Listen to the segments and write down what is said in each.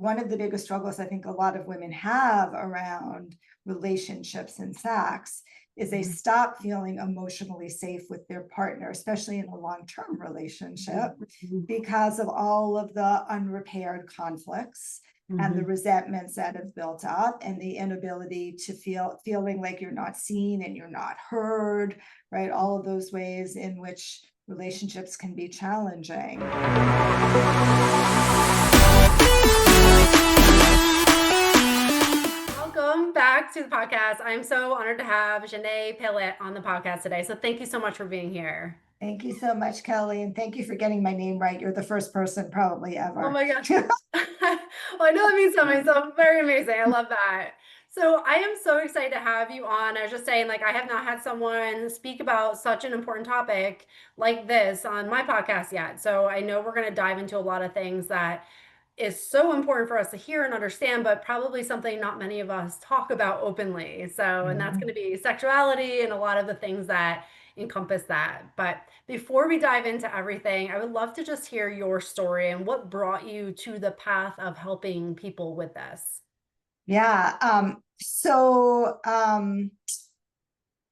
one of the biggest struggles I think a lot of women have around relationships and sex is they stop feeling emotionally safe with their partner, especially in a long-term relationship, because of all of the unrepaired conflicts and the resentments that have built up, and the inability to feeling like you're not seen and you're not heard, right? All of those ways in which relationships can be challenging. Welcome back to the podcast. I'm so honored to have Xanet Pailet on the podcast today. So thank you so much for being here. Thank you so much, Kelly, and thank you for getting my name right. You're the first person probably ever. Oh my gosh. Well, I know that means something, so very amazing. I love that. So I am so excited to have you on. I was just saying, like, I have not had someone speak about such an important topic like this on my podcast yet. So I know we're going to dive into a lot of things that is so important for us to hear and understand, but probably something not many of us talk about openly. So, and that's going to be sexuality and a lot of the things that encompass that. But before we dive into everything, I would love to just hear your story and what brought you to the path of helping people with this. Yeah.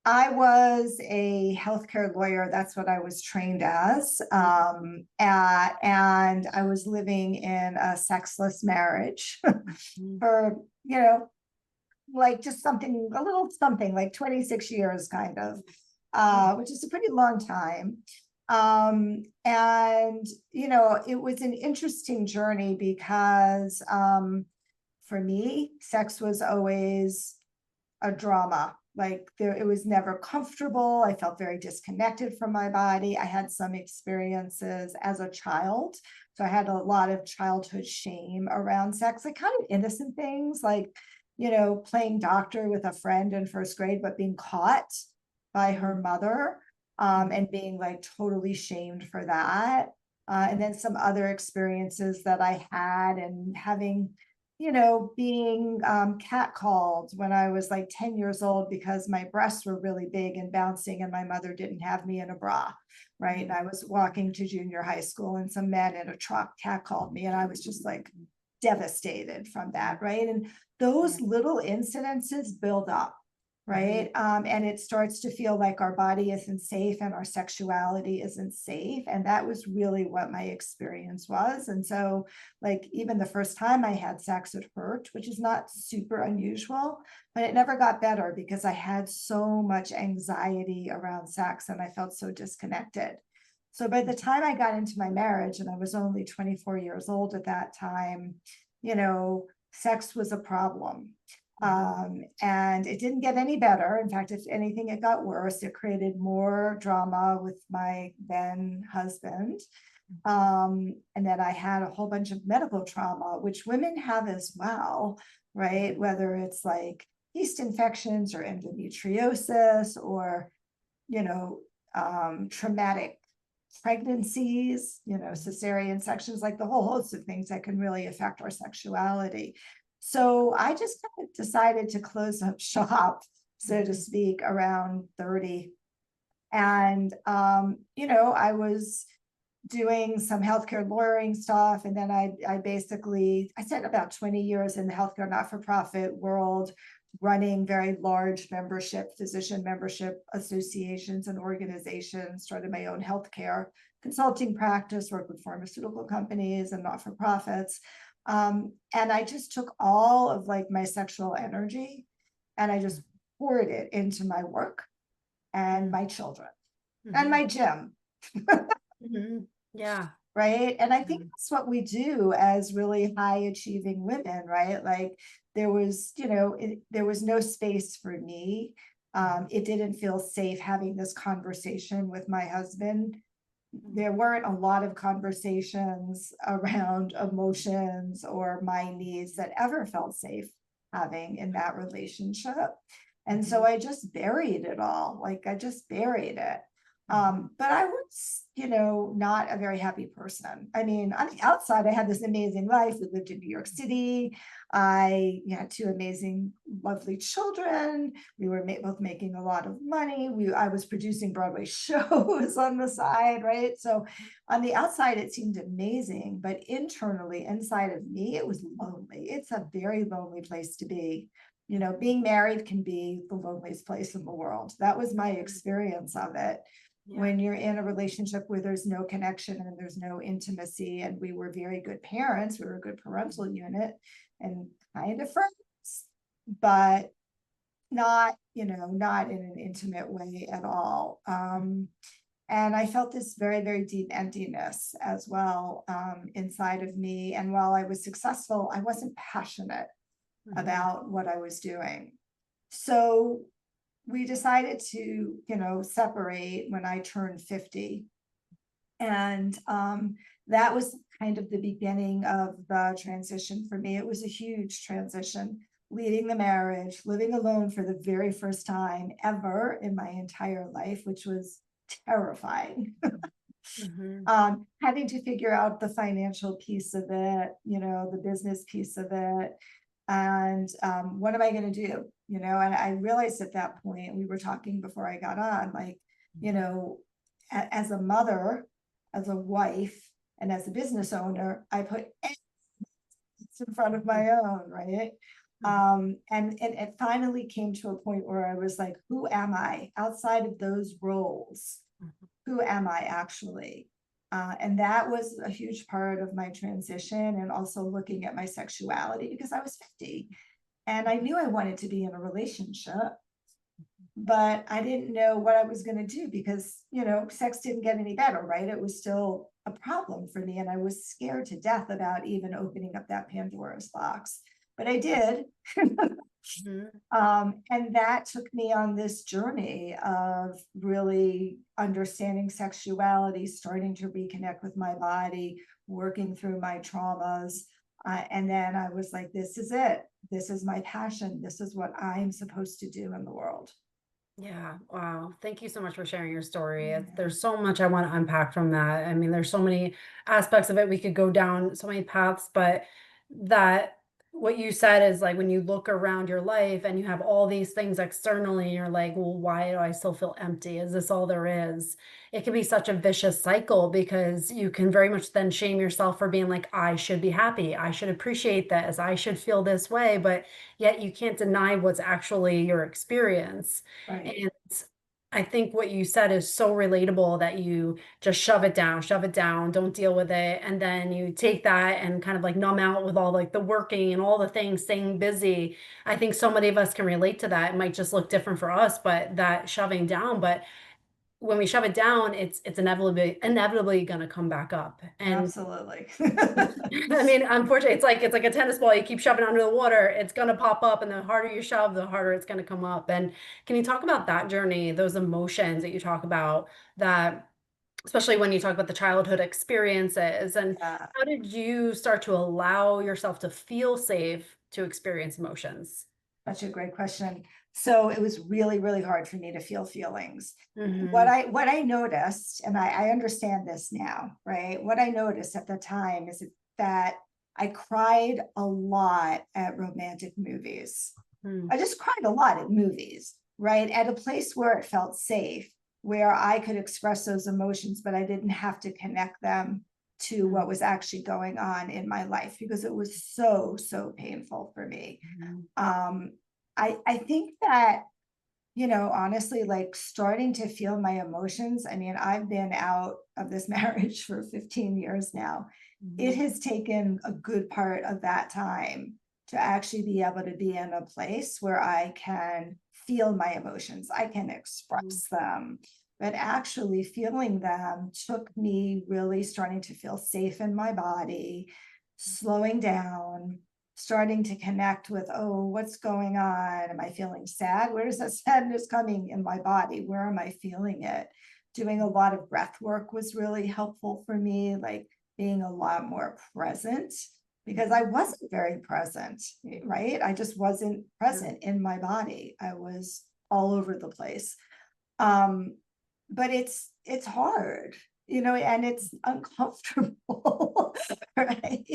I was a healthcare lawyer. That's what I was trained as. And I was living in a sexless marriage for, like just something, a little something like 26 years kind of, which is a pretty long time. It was an interesting journey because for me, sex was always a drama. Like it was never comfortable. I felt very disconnected from my body. I had some experiences as a child. So I had a lot of childhood shame around sex, like kind of innocent things, like, playing doctor with a friend in first grade, but being caught by her mother, and being like totally shamed for that. And then some other experiences that I had, and having being catcalled when I was like 10 years old because my breasts were really big and bouncing and my mother didn't have me in a bra, right? And I was walking to junior high school and some man in a truck catcalled me, and I was just like devastated from that, right? And those little incidences build up, right? And it starts to feel like our body isn't safe and our sexuality isn't safe. And that was really what my experience was. And so, like, even the first time I had sex, it hurt, which is not super unusual, but it never got better because I had so much anxiety around sex and I felt so disconnected. So by the time I got into my marriage, and I was only 24 years old at that time, sex was a problem. And it didn't get any better. In fact, if anything, it got worse. It created more drama with my then husband. And then I had a whole bunch of medical trauma, which women have as well, right? Whether it's like yeast infections or endometriosis or, traumatic pregnancies, cesarean sections, like the whole host of things that can really affect our sexuality. So I just kind of decided to close up shop, so to speak, around 30. And, I was doing some healthcare lawyering stuff. And then I spent about 20 years in the healthcare not-for-profit world, running very large physician membership associations and organizations, started my own healthcare consulting practice, worked with pharmaceutical companies and not-for-profits. And I just took all of like my sexual energy and I just poured it into my work and my children and my gym. Yeah. Right. And I think that's what we do as really high achieving women, right? Like there was no space for me. It didn't feel safe having this conversation with my husband. There weren't a lot of conversations around emotions or my needs that ever felt safe having in that relationship. And so I just buried it all. Like I just buried it. But I was, not a very happy person. I mean, on the outside, I had this amazing life. We lived in New York City. I had two amazing, lovely children. We were both making a lot of money. I was producing Broadway shows on the side, right? So on the outside, it seemed amazing, but internally, inside of me, it was lonely. It's a very lonely place to be. Being married can be the loneliest place in the world. That was my experience of it. Yeah. When you're in a relationship where there's no connection and there's no intimacy, and we were very good parents, we were a good parental unit and kind of friends, but not, not in an intimate way at all. And I felt this very, very deep emptiness as well, inside of me. And while I was successful, I wasn't passionate about what I was doing. So we decided to, separate when I turned 50. And that was kind of the beginning of the transition for me. It was a huge transition, leaving the marriage, living alone for the very first time ever in my entire life, which was terrifying. Having to figure out the financial piece of it, the business piece of it. And what am I going to do? And I realized at that point, we were talking before I got on, like, as a mother, as a wife, and as a business owner, I put in front of my own, right? And it finally came to a point where I was like, who am I outside of those roles? Who am I actually? And that was a huge part of my transition, and also looking at my sexuality, because I was 50 and I knew I wanted to be in a relationship, but I didn't know what I was going to do because, sex didn't get any better, right? It was still a problem for me. And I was scared to death about even opening up that Pandora's box, but I did. And that took me on this journey of really understanding sexuality, starting to reconnect with my body, working through my traumas. And then I was like, this is it. This is my passion. This is what I'm supposed to do in the world. Yeah. Wow. Thank you so much for sharing your story. There's so much I want to unpack from that. I mean, there's so many aspects of it. We could go down so many paths, but that what you said is like when you look around your life and you have all these things externally, you're like, well, why do I still feel empty? Is this all there is? It can be such a vicious cycle because you can very much then shame yourself for being like, I should be happy. I should appreciate this. I should feel this way. But yet you can't deny what's actually your experience. Right. And I think what you said is so relatable that you just shove it down, don't deal with it. And then you take that and kind of like numb out with all like the working and all the things, staying busy. I think so many of us can relate to that. It might just look different for us, but that shoving down, but when we shove it down, it's inevitably going to come back up. And Absolutely. I mean, unfortunately, it's like a tennis ball. You keep shoving under the water, it's gonna pop up, and the harder you shove, the harder it's gonna come up. And can you talk about that journey, those emotions that you talk about, that especially when you talk about the childhood experiences, and Yeah. how did you start to allow yourself to feel safe to experience emotions? That's a great question. So it was really, really hard for me to feel feelings. What Hmm. I noticed, and I understand this now, right? What I noticed at the time is that I cried a lot at romantic movies. I just cried a lot at movies, right? At a place where it felt safe, where I could express those emotions, but I didn't have to connect them to what was actually going on in my life, because it was so, so painful for me. Um, I think that, honestly, like starting to feel my emotions. I mean, I've been out of this marriage for 15 years now. It has taken a good part of that time to actually be able to be in a place where I can feel my emotions, I can express them. But actually feeling them took me really starting to feel safe in my body, slowing down, starting to connect with, oh, what's going on? Am I feeling sad? Where is that sadness coming in my body? Where am I feeling it? Doing a lot of breath work was really helpful for me, like being a lot more present, because I wasn't very present, right? I just wasn't present in my body. I was all over the place. Um, but it's hard, and it's uncomfortable, right?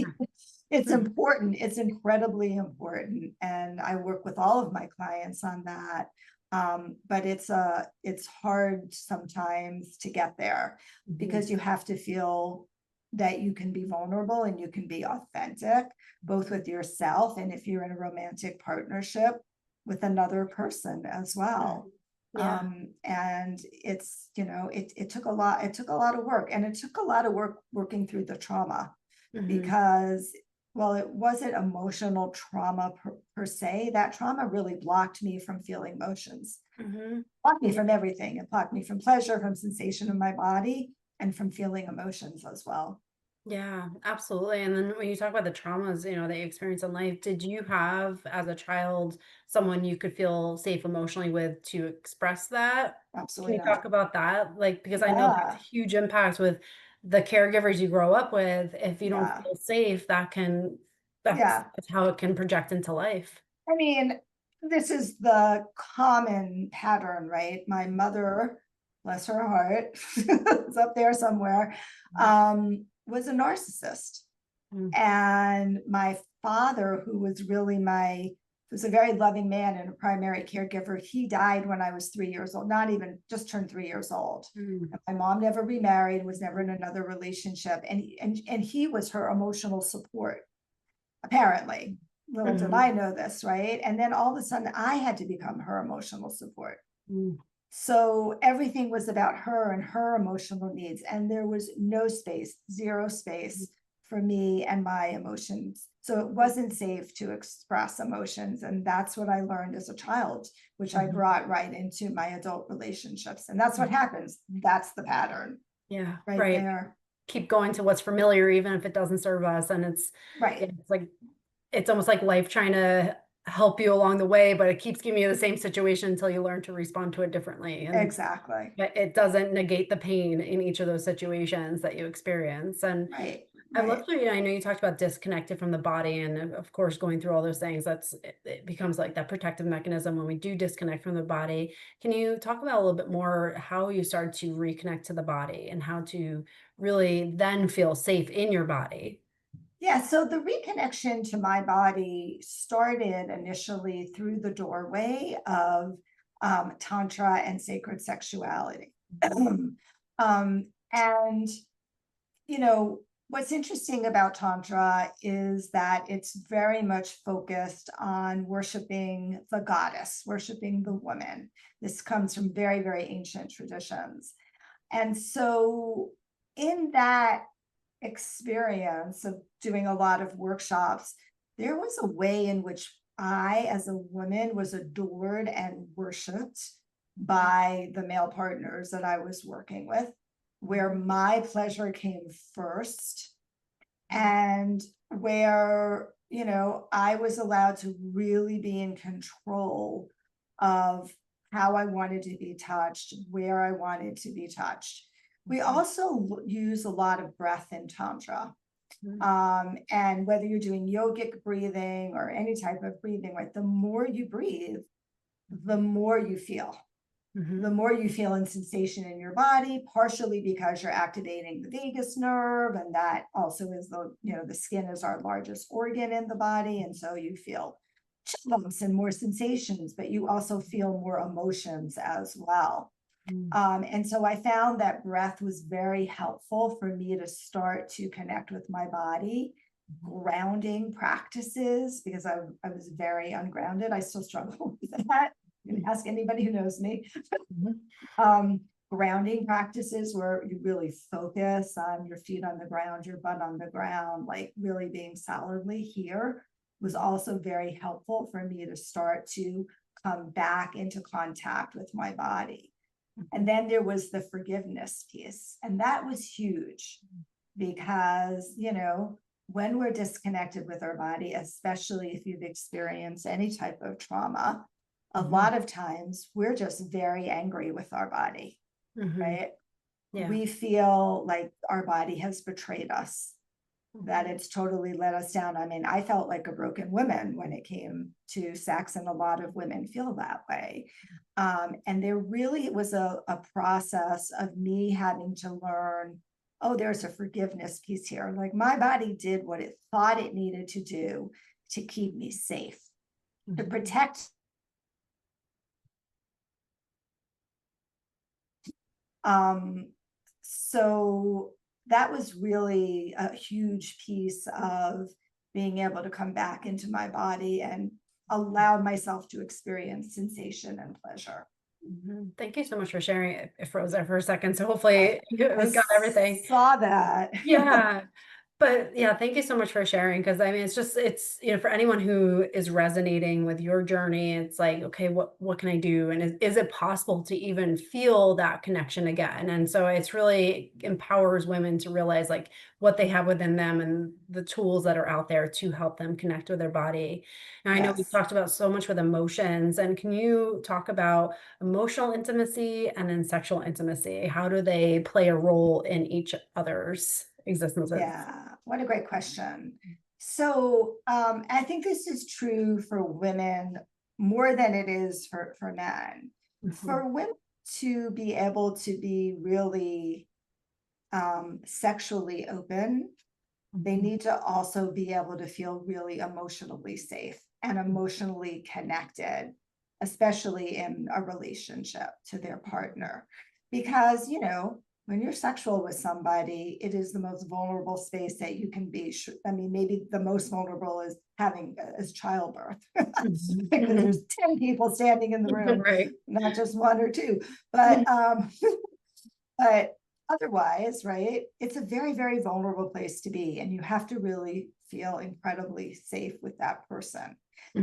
It's Mhm. important. It's incredibly important. And I work with all of my clients on that. But it's hard sometimes to get there because you have to feel that you can be vulnerable and you can be authentic, both with yourself and if you're in a romantic partnership with another person as Mhm. well. Yeah. And it took a lot of work, and it took a lot of work working through the trauma Mhm. because, well, it wasn't emotional trauma per se. That trauma really blocked me from feeling emotions, Mhm. blocked me from everything. It blocked me from pleasure, from sensation in my body, and from feeling emotions as well. Yeah, absolutely. And then when you talk about the traumas, that you experience in life, did you have as a child someone you could feel safe emotionally with to express that? Can Absolutely you talk not. about that? Like, because I know that's Yeah, a huge impact with the caregivers you grow up with. If you don't yeah, feel safe, that's yeah. that's how it can project into life. I mean, this is the common pattern, right? My mother, bless her heart, it's up there somewhere, was a narcissist. Mm, And my father, who was a very loving man and a primary caregiver, he died when I was 3 years old, not even just turned 3 years old. mm, And my mom never remarried, was never in another relationship. And he was her emotional support, apparently. Little did mhm, I know this, right? And then all of a sudden, I had to become her emotional support. mm, So everything was about her and her emotional needs. And there was no space, zero mhm, space for me and my emotions. So it wasn't safe to express emotions. And that's what I learned as a child, which I mhm, brought right into my adult relationships. And that's what mhm. happens. That's the pattern Yeah, right right. there. Keep going to what's familiar, even if it doesn't serve us. And Right. it's like it's almost like life trying to help you along the way, but it keeps giving you the same situation until you learn to respond to it differently. And Exactly. but it doesn't negate the pain in each of those situations that you experience. And Right. I love Right. to, I know you talked about disconnected from the body and of course going through all those things. It becomes like that protective mechanism when we do disconnect from the body. Can you talk about a little bit more how you start to reconnect to the body and how to really then feel safe in your body? Yeah, so the reconnection to my body started initially through the doorway of tantra and sacred sexuality. And what's interesting about tantra is that it's very much focused on worshiping the goddess, worshiping the woman. This comes from very, very ancient traditions. And so in that experience of doing a lot of workshops, there was a way in which I, as a woman, was adored and worshiped by the male partners that I was working with, where my pleasure came first and where, I was allowed to really be in control of how I wanted to be touched, where I wanted to be touched. We also use a lot of breath in Tantra. And whether you're doing yogic breathing or any type of breathing, right, the more you breathe, the more you feel. The Mhm. more you feel in sensation in your body, partially because you're activating the vagus nerve, and that also is the skin is our largest organ in the body, and so you feel chill bumps and more sensations, but you also feel more emotions as well. Mm, And so I found that breath was very helpful for me to start to connect with my body, grounding practices, because I was very ungrounded. I still struggle with that. You can mm, ask anybody who knows me. mhm, um, Grounding practices where you really focus on your feet on the ground, your butt on the ground, like really being solidly here was also very helpful for me to start to come back into contact with my body. And mhm, then there was the forgiveness piece, and that was huge because, when we're disconnected with our body, especially if you've experienced any type of trauma, a mhm, lot of times we're just very angry with our body, mhm. right? Yeah. We feel like our body has betrayed us. that it's totally let us down. I mean, I felt like a broken woman when it came to sex, and a lot of women feel that way. And there really was a process of me having to learn, oh, there's a forgiveness piece here. Like my body did what it thought it needed to do to keep me safe, to protect. So that was really a huge piece of being able to come back into my body and allow myself to experience sensation and pleasure. Thank you so much for sharing it. It froze there for a second, so hopefully you I got everything. saw that. Yeah. But yeah, thank you so much for sharing, because I mean, it's, for anyone who is resonating with your journey, it's like, okay, what can I do? And is it possible to even feel that connection again? And so it's really empowers women to realize like what they have within them and the tools that are out there to help them connect with their body. And I know we've Yes. talked about so much with emotions, and can you talk about emotional intimacy and then sexual intimacy? How do they play a role in each other's existences? Yeah, what a great question. So I think this is true for women more than it is for men. Mhm, For women to be able to be really sexually open, they mhm, need to also be able to feel really emotionally safe and emotionally connected, especially in a relationship to their partner. Because, when you're sexual with somebody, it is the most vulnerable space that you can be. I mean, maybe the most vulnerable is childbirth, mhm, because mhm. there's 10 people standing in the room, Right. not just one or two. Mhm, But but otherwise, right, it's a very, very vulnerable place to be. And you have to really feel incredibly safe with that person.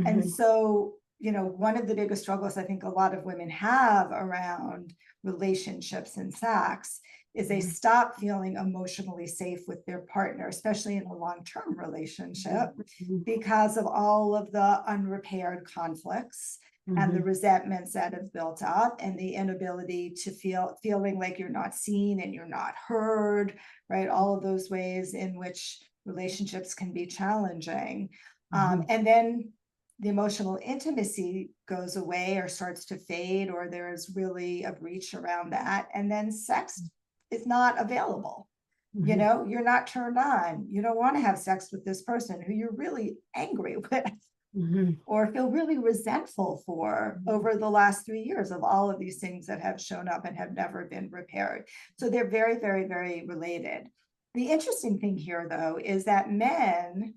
And mhm, so, one of the biggest struggles I think a lot of women have around relationships and sex is they mhm, stop feeling emotionally safe with their partner, especially in a long term relationship, mhm, because of all of the unrepaired conflicts and the mhm, resentments that have built up, and the inability to feeling like you're not seen and you're not heard, right? All of those ways in which relationships can be challenging. mhm, And then the emotional intimacy goes away or starts to fade, or there's really a breach around that. And then sex is not available. mhm, You're not turned on. You don't want to have sex with this person who you're really angry with mhm, or feel really resentful for mhm, over the last 3 years of all of these things that have shown up and have never been repaired. So they're very, very, very related. The interesting thing here, though, is that men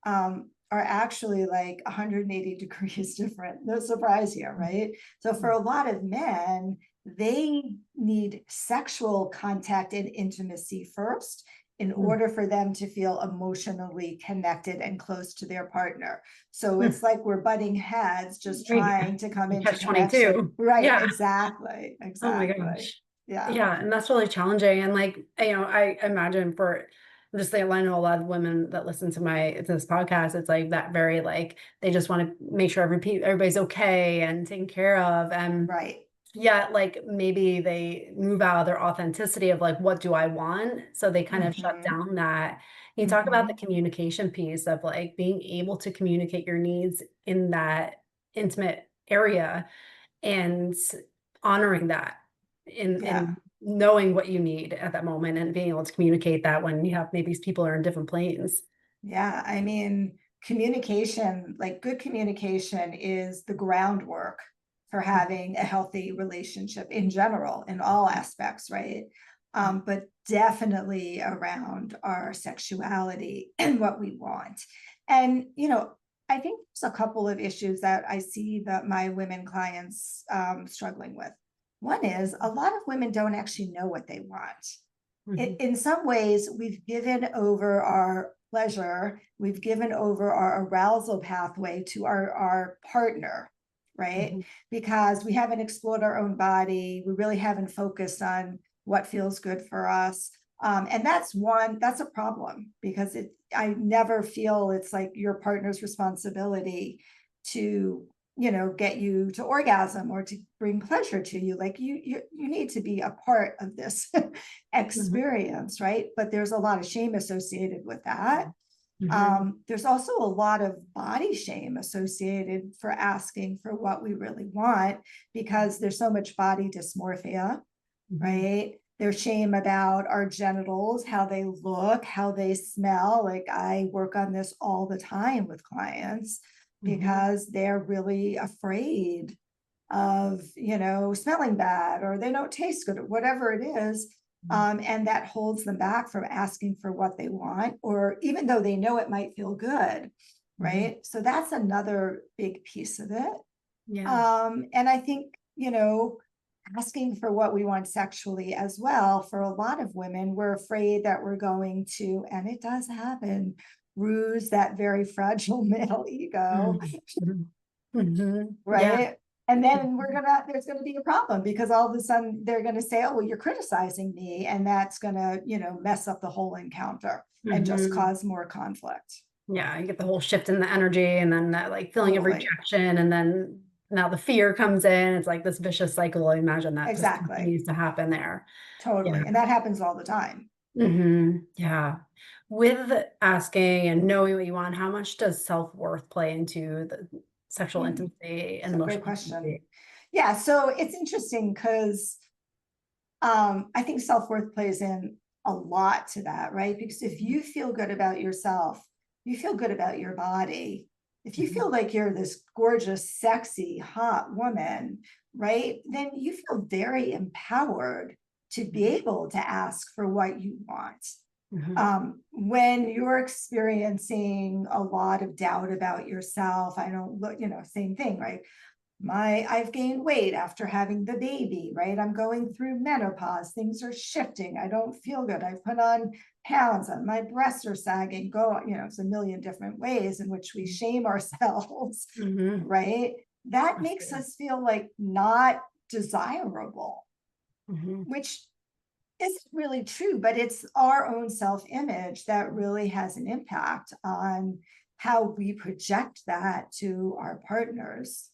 are actually like 180 degrees different. No surprise here, right? So for a lot of men, they need sexual contact and intimacy first in mhm, order for them to feel emotionally connected and close to their partner. So mhm. it's like we're butting heads, just Right. trying to come into Catch connection. 22. Right, Yeah. exactly, Oh my exactly. gosh. Yeah, Yeah, and that's really challenging. And like, I imagine for just like I know a lot of women that listen to this podcast, it's like that very like they just want to make sure everybody's okay and taken care of. And right. yeah, like maybe they move out of their authenticity of like, what do I want? So they kind of shut Mm-hmm. down that. Can you talk about the Mm-hmm. communication piece of like being able to communicate your needs in that intimate area and honoring that in Yeah. knowing what you need at that moment and being able to communicate that when you have maybe people are in different planes. Yeah, I mean, communication, like good communication is the groundwork for having a healthy relationship in general, in all aspects, right? But definitely around our sexuality and what we want. And, I think there's a couple of issues that I see that my women clients struggling with. One is a lot of women don't actually know what they want. Mhm, In some ways, we've given over our pleasure, we've given over our arousal pathway to our partner, right? mhm, Because we haven't explored our own body, we really haven't focused on what feels good for us. And that's a problem, because I never feel it's like your partner's responsibility to get you to orgasm or to bring pleasure to you. Like you need to be a part of this experience, right? But there's a lot of shame associated with that. There's also a lot of body shame associated for asking for what we really want, because there's so much body dysmorphia, right? There's shame about our genitals, how they look, how they smell. Like I work on this all the time with clients because they're really afraid of, smelling bad, or they don't taste good, or whatever it is. And that holds them back from asking for what they want, or even though they know it might feel good, right? So that's another big piece of it. And I think, asking for what we want sexually as well, for a lot of women, we're afraid that we're going to, and it does happen, bruise that very fragile male ego, right? And then there's gonna be a problem, because all of a sudden they're gonna say, oh, well, you're criticizing me, and that's gonna, mess up the whole encounter and just cause more conflict. Yeah, you get the whole shift in the energy, and then that like feeling of Totally. rejection, and then now the fear comes in. It's like this vicious cycle. I imagine that just Exactly. continues to happen there. Totally. Yeah. And that happens all the time. Yeah. With asking and knowing what you want, how much does self-worth play into the sexual intimacy and So great emotional question. intimacy? Yeah, so it's interesting because I think self-worth plays in a lot to that, right? Because if you feel good about yourself, you feel good about your body. If you feel like you're this gorgeous, sexy, hot woman, right, then you feel very empowered to be able to ask for what you want. When you're experiencing a lot of doubt about yourself, I don't look, same thing, right? I've gained weight after having the baby, right? I'm going through menopause. Things are shifting. I don't feel good. I've put on pounds and my breasts are sagging. It's a million different ways in which we shame ourselves, right? That makes us feel like not desirable, which isn't really true, but it's our own self-image that really has an impact on how we project that to our partners.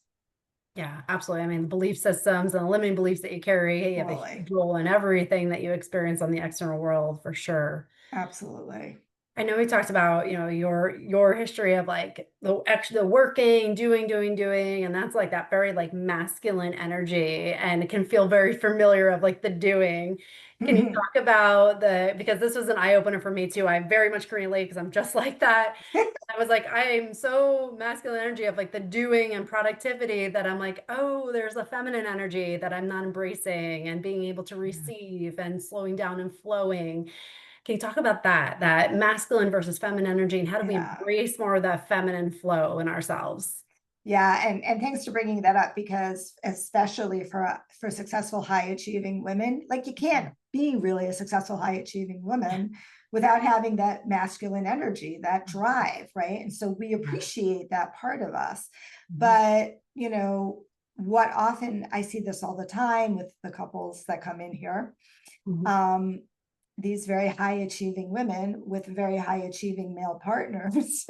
Yeah, absolutely. I mean, belief systems and the limiting beliefs that you carry have a Totally. huge role in everything that you experience on the external world, for sure. Absolutely. I know we talked about, your history of like the working, doing, and that's like that very like masculine energy, and it can feel very familiar of like the doing. Can you talk about because this was an eye opener for me too. I very much can relate because I'm just like that. I was like, I'm so masculine energy of like the doing and productivity, that I'm like, oh, there's a feminine energy that I'm not embracing, and being able to receive and slowing down and flowing. Can you talk about that masculine versus feminine energy, and how do we Yeah. embrace more of that feminine flow in ourselves? Yeah, and thanks for bringing that up, because especially for successful high achieving women, like you can't be really a successful high achieving woman without having that masculine energy, that drive, right? And so we appreciate that part of us. But, what often I see this all the time with the couples that come in here, these very high achieving women with very high achieving male partners,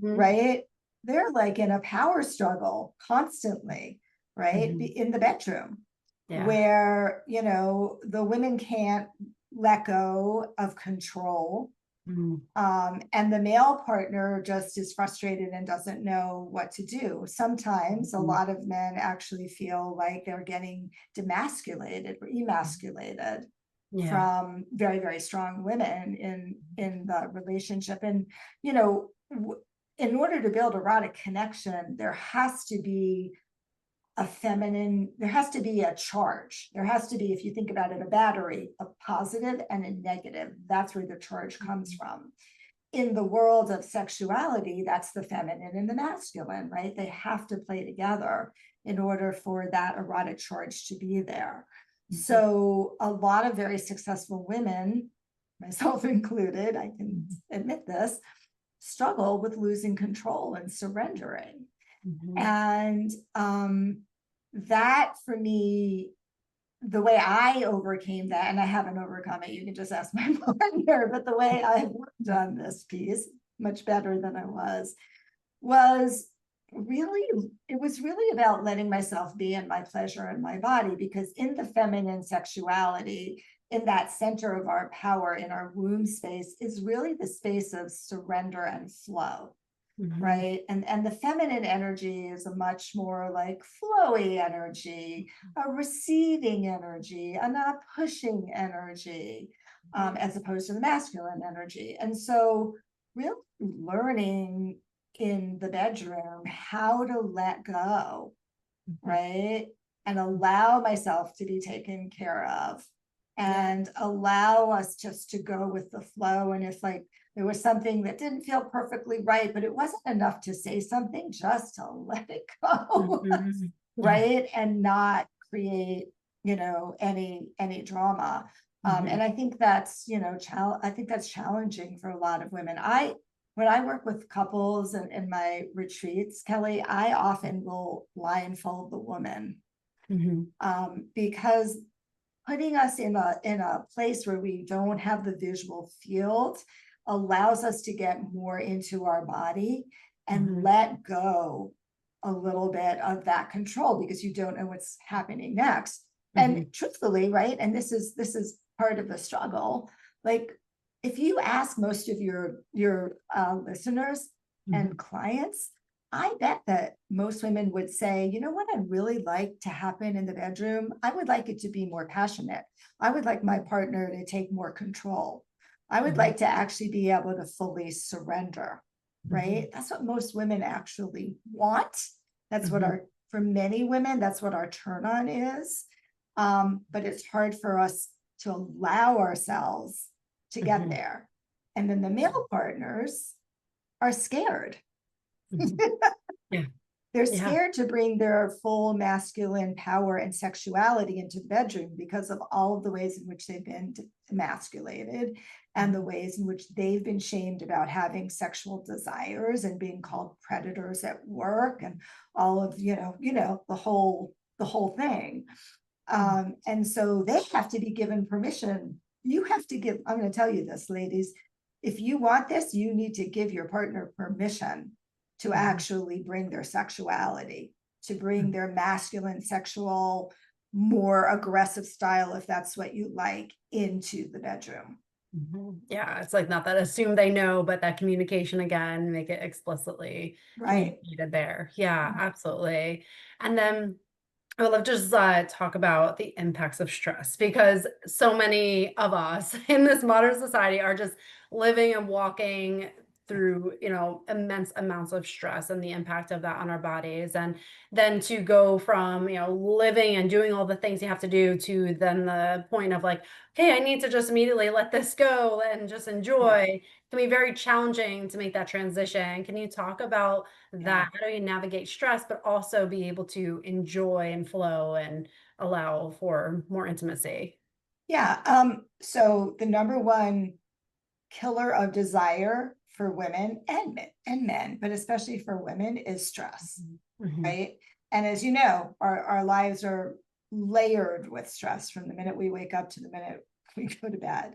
right? They're like in a power struggle constantly, right? In the bedroom, where, the women can't let go of control. And the male partner just is frustrated and doesn't know what to do. Sometimes a lot of men actually feel like they're getting demasculated or emasculated from very, very strong women in the relationship. And, in order to build erotic connection, there has to be there has to be a charge. There has to be, if you think about it, a battery, a positive and a negative. That's where the charge comes from. In the world of sexuality, that's the feminine and the masculine, right? They have to play together in order for that erotic charge to be there. So a lot of very successful women, myself included, I can admit this, struggle with losing control and surrendering. And that for me, the way I overcame that, and I haven't overcome it, you can just ask my partner, but the way I worked on this piece, much better than I was really, it was really about letting myself be in my pleasure in my body, because in the feminine sexuality, in that center of our power, in our womb space, is really the space of surrender and flow. Right. And the feminine energy is a much more like flowy energy, a receiving energy, a not pushing energy, as opposed to the masculine energy. And so really learning in the bedroom how to let go, right? And allow myself to be taken care of, and allow us just to go with the flow. And if like there was something that didn't feel perfectly right, but it wasn't enough to say something, just to let it go, right? And not create, any drama. And I think that's, I think that's challenging for a lot of women. When I work with couples and in my retreats, Kelly, I often will blindfold the woman, because putting us in a place where we don't have the visual field allows us to get more into our body and let go a little bit of that control, because you don't know what's happening next. And truthfully, right, and this is part of the struggle, like if you ask most of your listeners and clients, I bet that most women would say, you know what I'd really like to happen in the bedroom? I would like it to be more passionate. I would like my partner to take more control. I would like to actually be able to fully surrender, right? That's what most women actually want. That's what for many women, that's what our turn on is. But it's hard for us to allow ourselves to get there. And then the male partners are scared. They're scared to bring their full masculine power and sexuality into the bedroom because of all of the ways in which they've been emasculated, and the ways in which they've been shamed about having sexual desires and being called predators at work, and all of, the whole thing. And so they have to be given permission. You have to give, I'm going to tell you this, ladies, if you want this, you need to give your partner permission to actually bring their sexuality, to bring their masculine, sexual, more aggressive style, if that's what you like, into the bedroom. Yeah, it's like not that assume they know, but that communication again, make it explicitly communicated there. Yeah, absolutely. And then I would love to just talk about the impacts of stress, because so many of us in this modern society are just living and walking through, immense amounts of stress and the impact of that on our bodies. And then to go from, living and doing all the things you have to do to then the point of like, hey, I need to just immediately let this go and just enjoy, can be very challenging to make that transition. Can you talk about that? How do you navigate stress, but also be able to enjoy and flow and allow for more intimacy? So the number one killer of desire for women and men, but especially for women, is stress, right? And as you know, our lives are layered with stress from the minute we wake up to the minute we go to bed.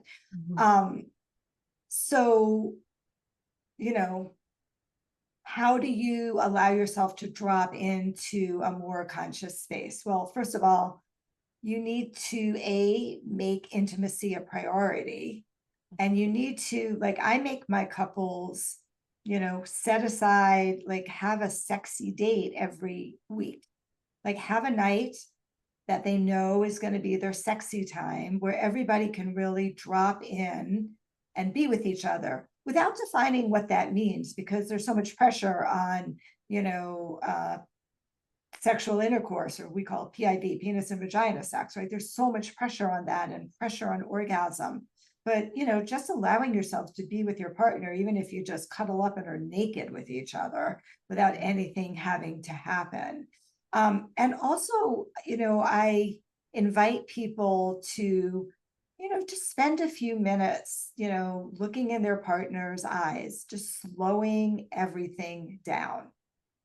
So, how do you allow yourself to drop into a more conscious space? Well, first of all, you need to make intimacy a priority. And you need to, like, I make my couples, set aside, like, have a sexy date every week. Like, have a night that they know is going to be their sexy time, where everybody can really drop in and be with each other without defining what that means, because there's so much pressure on, sexual intercourse, or we call it PIV, penis and vagina sex, right? There's so much pressure on that, and pressure on orgasm. But, just allowing yourself to be with your partner, even if you just cuddle up and are naked with each other without anything having to happen. And also, I invite people to, just spend a few minutes, looking in their partner's eyes, just slowing everything down,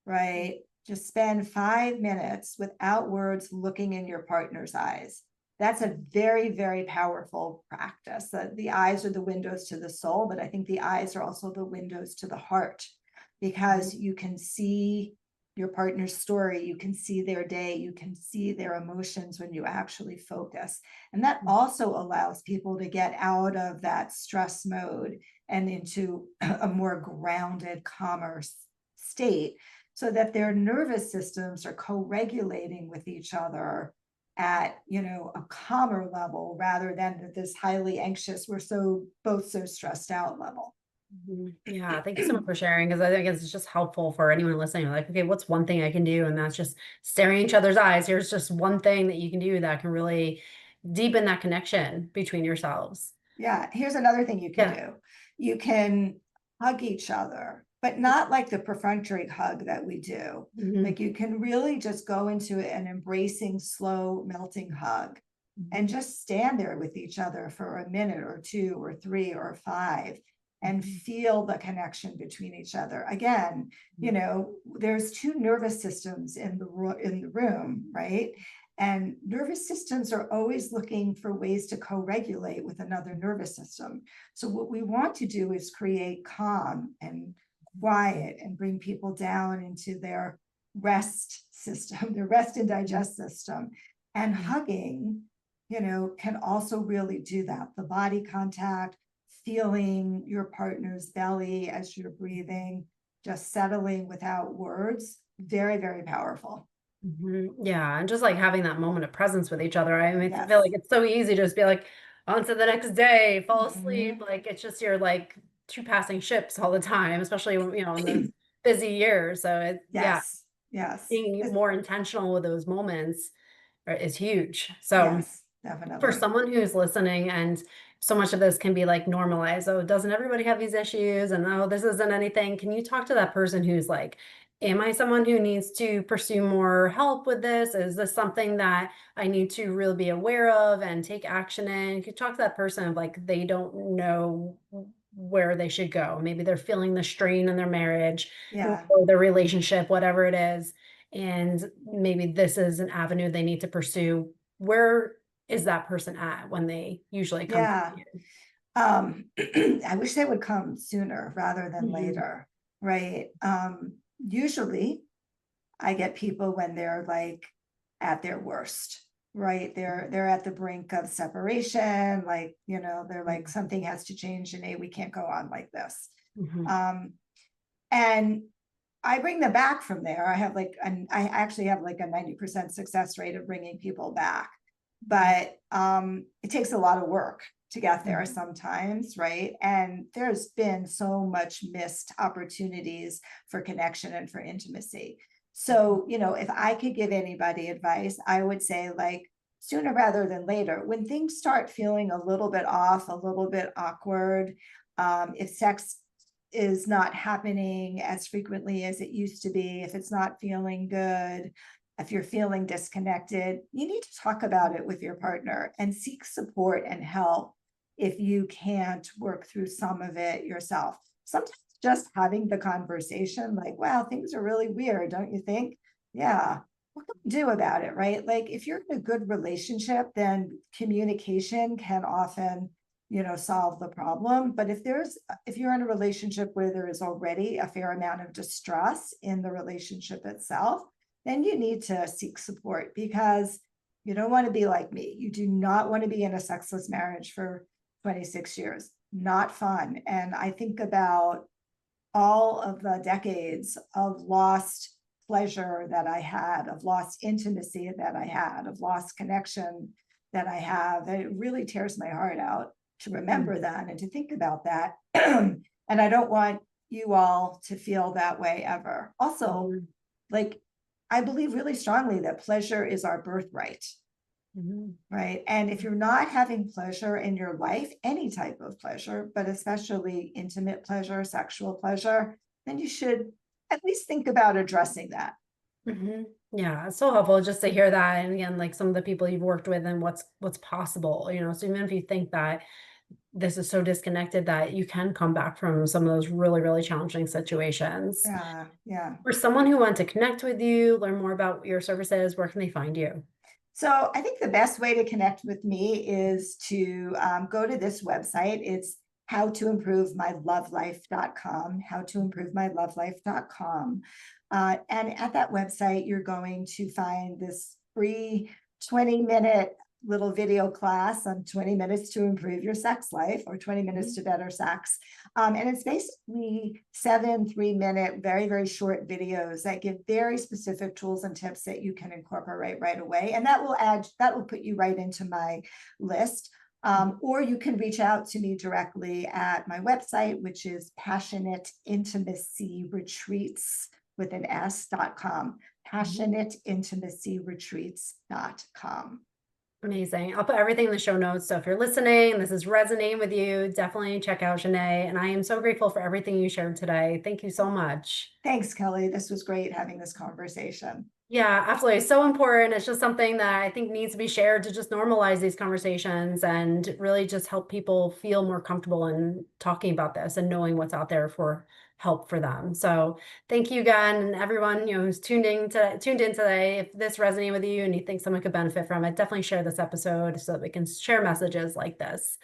right? Just spend 5 minutes without words looking in your partner's eyes. That's a very, very powerful practice. The eyes are the windows to the soul, but I think the eyes are also the windows to the heart, because you can see your partner's story, you can see their day, you can see their emotions when you actually focus. And that also allows people to get out of that stress mode and into a more grounded, calmer state, so that their nervous systems are co-regulating with each other at, a calmer level, rather than at this highly anxious, we're both so stressed out level. Yeah, thank you so much for sharing, because I think it's just helpful for anyone listening. Like, okay, what's one thing I can do? And that's just staring each other's eyes. Here's just one thing that you can do that can really deepen that connection between yourselves. Yeah, here's another thing you can Yeah. do. You can hug each other, but not like the perfunctory hug that we do. Mhm. Like, you can really just go into an embracing, slow, melting hug and Mhm. just stand there with each other for a minute or two or three or five and Mhm. feel the connection between each other. Again, there's two nervous systems in the room, right? And nervous systems are always looking for ways to co-regulate with another nervous system. So what we want to do is create calm and quiet and bring people down into their rest system, their rest and digest system. And hugging, can also really do that. The body contact, feeling your partner's belly as you're breathing, just settling without words, very, very powerful. Yeah, and just like having that moment of presence with each other. I mean, I feel Yes. like it's so easy to just be like, on to the next day, fall asleep. Mhm. Like it's just you're like two passing ships all the time, especially when, in those busy years. So yeah, Yes. Yes. being more intentional with those moments is huge. So Yes, for definitely. someone who's listening, and so much of this can be like normalized, oh, doesn't everybody have these issues, and oh, this isn't anything, can you talk to that person who's like, am I someone who needs to pursue more help with this? Is this something that I need to really be aware of and take action in? You could talk to that person of like, they don't know where they should go, maybe they're feeling the strain in their marriage or Yeah. their relationship, whatever it is, and maybe this is an avenue they need to pursue. Where is that person at when they usually come to Yeah. you? I wish they would come sooner rather than Mhm. later, right? Usually I get people when they're like at their worst, right? They're at the brink of separation, like, they're like, something has to change, and we can't go on like this. Mhm. Um, and I bring them back from there. I actually have like a 90% success rate of bringing people back, but it takes a lot of work to get there Mhm. sometimes, right? And there's been so much missed opportunities for connection and for intimacy. So, if I could give anybody advice, I would say, like, sooner rather than later, when things start feeling a little bit off, a little bit awkward, if sex is not happening as frequently as it used to be, if it's not feeling good, if you're feeling disconnected, you need to talk about it with your partner and seek support and help if you can't work through some of it yourself. Sometimes just having the conversation, like, wow, things are really weird, don't you think? Yeah. What can we do about it, right? Like, if you're in a good relationship, then communication can often, solve the problem. But if you're in a relationship where there is already a fair amount of distress in the relationship itself, then you need to seek support, because you don't want to be like me. You do not want to be in a sexless marriage for 26 years. Not fun. And I think about all of the decades of lost pleasure that I had, of lost intimacy that I had, of lost connection that I have. And it really tears my heart out to remember that and to think about that. And I don't want you all to feel that way ever. Also, Mhm. like, I believe really strongly that pleasure is our birthright, Mhm. right? And if you're not having pleasure in your life, any type of pleasure, but especially intimate pleasure, sexual pleasure, then you should at least think about addressing that. Mhm. Yeah, it's so helpful just to hear that, and again, like some of the people you've worked with and what's possible, so even if you think that this is so disconnected that you can come back from some of those really, really challenging situations. Yeah, yeah. For someone who wants to connect with you, learn more about your services, where can they find you? So I think the best way to connect with me is to go to this website. It's howtoimprovemylovelife.com, howtoimprovemylovelife.com. And at that website, you're going to find this free 20-minute little video class on 20 minutes to improve your sex life, or 20 minutes to better sex. And it's basically 7 3-minute, very, very short videos that give very specific tools and tips that you can incorporate right away. And that will put you right into my list. Or you can reach out to me directly at my website, which is passionateintimacyretreats with an s.com, passionateintimacyretreats.com. Amazing. I'll put everything in the show notes. So if you're listening, this is resonating with you, definitely check out Xanet. And I am so grateful for everything you shared today. Thank you so much. Thanks, Kelly. This was great having this conversation. Yeah, absolutely. So important. It's just something that I think needs to be shared to just normalize these conversations and really just help people feel more comfortable in talking about this and knowing what's out there for help for them. So thank you again, and everyone, who's tuned in today. If this resonated with you and you think someone could benefit from it, definitely share this episode so that we can share messages like this.